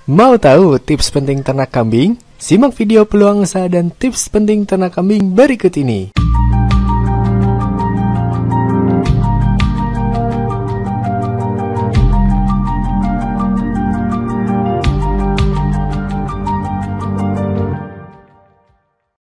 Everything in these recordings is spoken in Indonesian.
Mau tahu tips penting ternak kambing? Simak video peluang usaha dan tips penting ternak kambing berikut ini.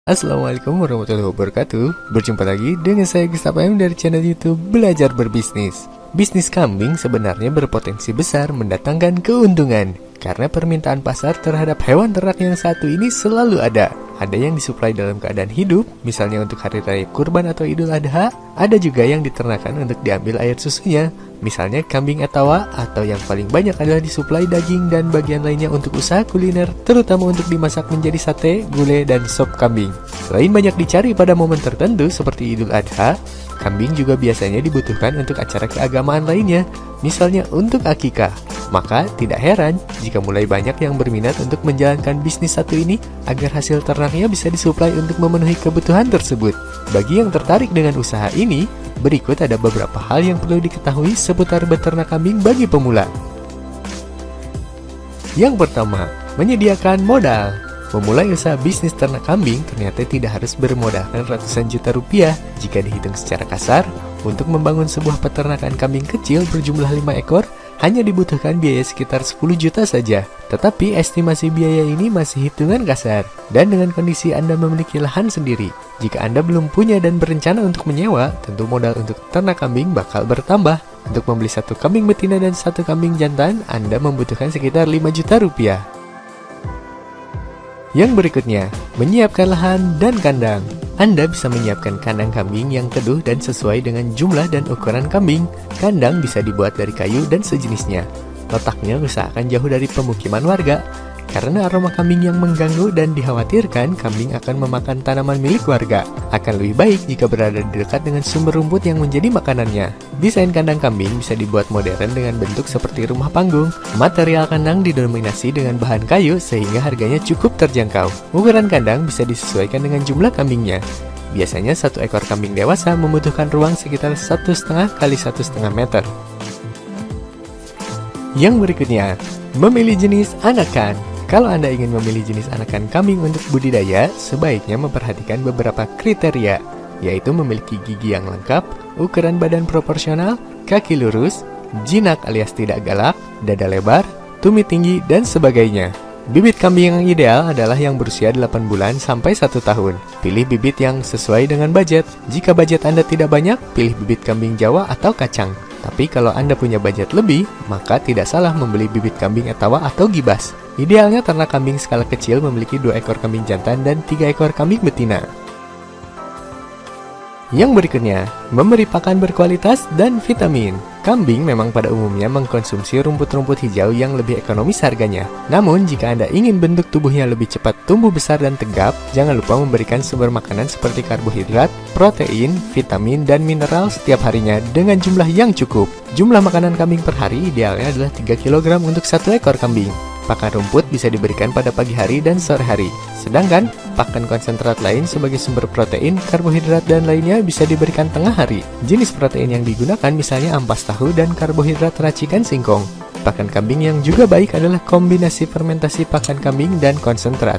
Assalamualaikum warahmatullahi wabarakatuh. Berjumpa lagi dengan saya Gustaf M dari channel YouTube Belajar Berbisnis. Bisnis kambing sebenarnya berpotensi besar mendatangkan keuntungan karena permintaan pasar terhadap hewan ternak yang satu ini selalu ada. Ada yang disuplai dalam keadaan hidup, misalnya untuk hari raya kurban atau idul adha. Ada juga yang diternakan untuk diambil air susunya, misalnya kambing etawa, atau yang paling banyak adalah disuplai daging dan bagian lainnya untuk usaha kuliner, terutama untuk dimasak menjadi sate, gulai, dan sop kambing. Selain banyak dicari pada momen tertentu seperti idul adha, kambing juga biasanya dibutuhkan untuk acara keagamaan lainnya, misalnya untuk akikah. Maka tidak heran jika mulai banyak yang berminat untuk menjalankan bisnis satu ini agar hasil ternaknya bisa disuplai untuk memenuhi kebutuhan tersebut. Bagi yang tertarik dengan usaha ini, berikut ada beberapa hal yang perlu diketahui seputar beternak kambing bagi pemula. Yang pertama, menyediakan modal. Memulai usaha bisnis ternak kambing ternyata tidak harus bermodalkan ratusan juta rupiah. Jika dihitung secara kasar, untuk membangun sebuah peternakan kambing kecil berjumlah 5 ekor, hanya dibutuhkan biaya sekitar 10 juta saja. Tetapi estimasi biaya ini masih hitungan kasar, dan dengan kondisi Anda memiliki lahan sendiri. Jika Anda belum punya dan berencana untuk menyewa, tentu modal untuk ternak kambing bakal bertambah. Untuk membeli satu kambing betina dan satu kambing jantan, Anda membutuhkan sekitar 5 juta rupiah. Yang berikutnya, menyiapkan lahan dan kandang. Anda bisa menyiapkan kandang kambing yang teduh dan sesuai dengan jumlah dan ukuran kambing. Kandang bisa dibuat dari kayu dan sejenisnya. Letaknya usahakan jauh dari pemukiman warga, karena aroma kambing yang mengganggu dan dikhawatirkan kambing akan memakan tanaman milik warga. Akan lebih baik jika berada di dekat dengan sumber rumput yang menjadi makanannya. Desain kandang kambing bisa dibuat modern dengan bentuk seperti rumah panggung. Material kandang didominasi dengan bahan kayu sehingga harganya cukup terjangkau. Ukuran kandang bisa disesuaikan dengan jumlah kambingnya. Biasanya satu ekor kambing dewasa membutuhkan ruang sekitar 1,5 kali 1,5 meter. Yang berikutnya, memilih jenis anakan. Kalau Anda ingin memilih jenis anakan kambing untuk budidaya, sebaiknya memperhatikan beberapa kriteria, yaitu memiliki gigi yang lengkap, ukuran badan proporsional, kaki lurus, jinak alias tidak galak, dada lebar, tumit tinggi, dan sebagainya. Bibit kambing yang ideal adalah yang berusia 8 bulan sampai 1 tahun. Pilih bibit yang sesuai dengan budget. Jika budget Anda tidak banyak, pilih bibit kambing Jawa atau kacang. Tapi kalau Anda punya budget lebih, maka tidak salah membeli bibit kambing etawa atau gibas. Idealnya ternak kambing skala kecil memiliki 2 ekor kambing jantan dan 3 ekor kambing betina. Yang berikutnya, memberi pakan berkualitas dan vitamin. Kambing memang pada umumnya mengkonsumsi rumput-rumput hijau yang lebih ekonomis harganya. Namun, jika Anda ingin bentuk tubuhnya lebih cepat tumbuh besar dan tegap, jangan lupa memberikan sumber makanan seperti karbohidrat, protein, vitamin, dan mineral setiap harinya dengan jumlah yang cukup. Jumlah makanan kambing per hari idealnya adalah 3 kg untuk 1 ekor kambing. Pakan rumput bisa diberikan pada pagi hari dan sore hari. Sedangkan, pakan konsentrat lain sebagai sumber protein, karbohidrat, dan lainnya bisa diberikan tengah hari. Jenis protein yang digunakan misalnya ampas tahu dan karbohidrat racikan singkong. Pakan kambing yang juga baik adalah kombinasi fermentasi pakan kambing dan konsentrat,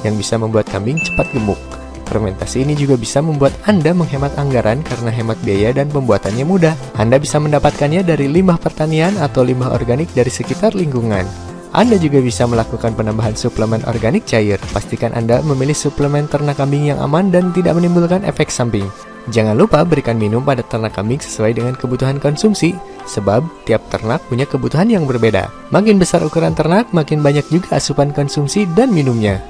yang bisa membuat kambing cepat gemuk. Fermentasi ini juga bisa membuat Anda menghemat anggaran karena hemat biaya dan pembuatannya mudah. Anda bisa mendapatkannya dari limbah pertanian atau limbah organik dari sekitar lingkungan. Anda juga bisa melakukan penambahan suplemen organik cair. Pastikan Anda memilih suplemen ternak kambing yang aman dan tidak menimbulkan efek samping. Jangan lupa berikan minum pada ternak kambing sesuai dengan kebutuhan konsumsi, sebab tiap ternak punya kebutuhan yang berbeda. Makin besar ukuran ternak, makin banyak juga asupan konsumsi dan minumnya.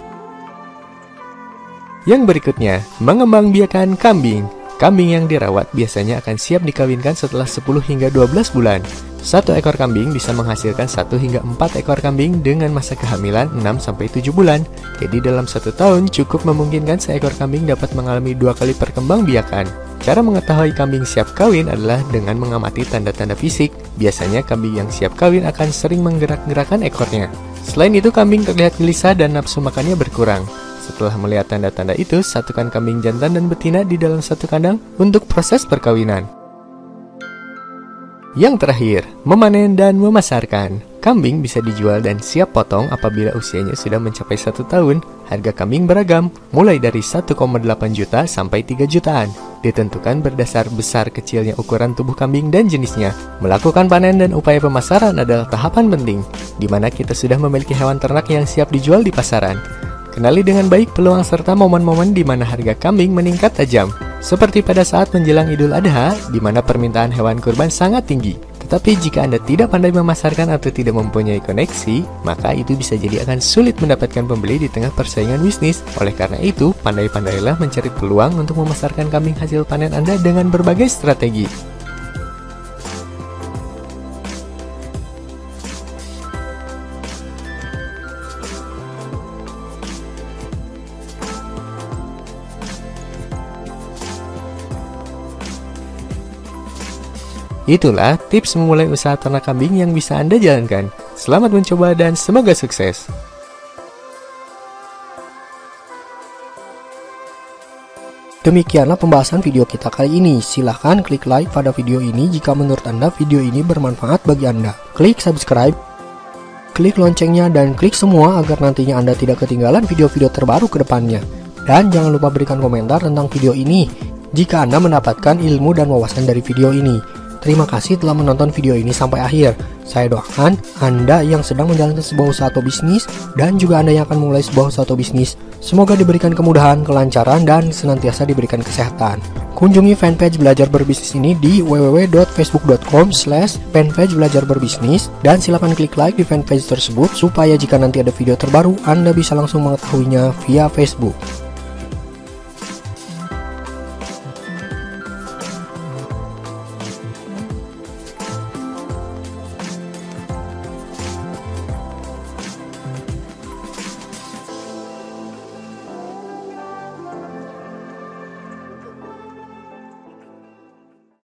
Yang berikutnya, mengembangbiakan kambing. Kambing yang dirawat biasanya akan siap dikawinkan setelah 10 hingga 12 bulan. Satu ekor kambing bisa menghasilkan 1 hingga 4 ekor kambing dengan masa kehamilan 6-7 bulan. Jadi dalam 1 tahun cukup memungkinkan seekor kambing dapat mengalami 2 kali perkembangbiakan. Cara mengetahui kambing siap kawin adalah dengan mengamati tanda-tanda fisik. Biasanya kambing yang siap kawin akan sering menggerak-gerakkan ekornya. Selain itu, kambing terlihat gelisah dan nafsu makannya berkurang. Setelah melihat tanda-tanda itu, satukan kambing jantan dan betina di dalam satu kandang untuk proses perkawinan. Yang terakhir, memanen dan memasarkan. Kambing bisa dijual dan siap potong apabila usianya sudah mencapai 1 tahun. Harga kambing beragam, mulai dari 1,8 juta sampai 3 jutaan. Ditentukan berdasar besar kecilnya ukuran tubuh kambing dan jenisnya. Melakukan panen dan upaya pemasaran adalah tahapan penting, di mana kita sudah memiliki hewan ternak yang siap dijual di pasaran. Kenali dengan baik peluang serta momen-momen di mana harga kambing meningkat tajam. Seperti pada saat menjelang Idul Adha, di mana permintaan hewan kurban sangat tinggi. Tetapi jika Anda tidak pandai memasarkan atau tidak mempunyai koneksi, maka itu bisa jadi akan sulit mendapatkan pembeli di tengah persaingan bisnis. Oleh karena itu, pandai-pandailah mencari peluang untuk memasarkan kambing hasil panen Anda dengan berbagai strategi. Itulah tips memulai usaha ternak kambing yang bisa Anda jalankan. Selamat mencoba dan semoga sukses. Demikianlah pembahasan video kita kali ini. Silahkan klik like pada video ini jika menurut Anda video ini bermanfaat bagi Anda. Klik subscribe, klik loncengnya, dan klik semua agar nantinya Anda tidak ketinggalan video-video terbaru ke depannya. Dan jangan lupa berikan komentar tentang video ini jika Anda mendapatkan ilmu dan wawasan dari video ini. Terima kasih telah menonton video ini sampai akhir. Saya doakan Anda yang sedang menjalankan sebuah usaha atau bisnis, dan juga Anda yang akan memulai sebuah usaha atau bisnis, semoga diberikan kemudahan, kelancaran, dan senantiasa diberikan kesehatan. Kunjungi fanpage Belajar Berbisnis ini di www.facebook.com/fanpage Belajar Berbisnis, dan silakan klik like di fanpage tersebut supaya jika nanti ada video terbaru Anda bisa langsung mengetahuinya via Facebook.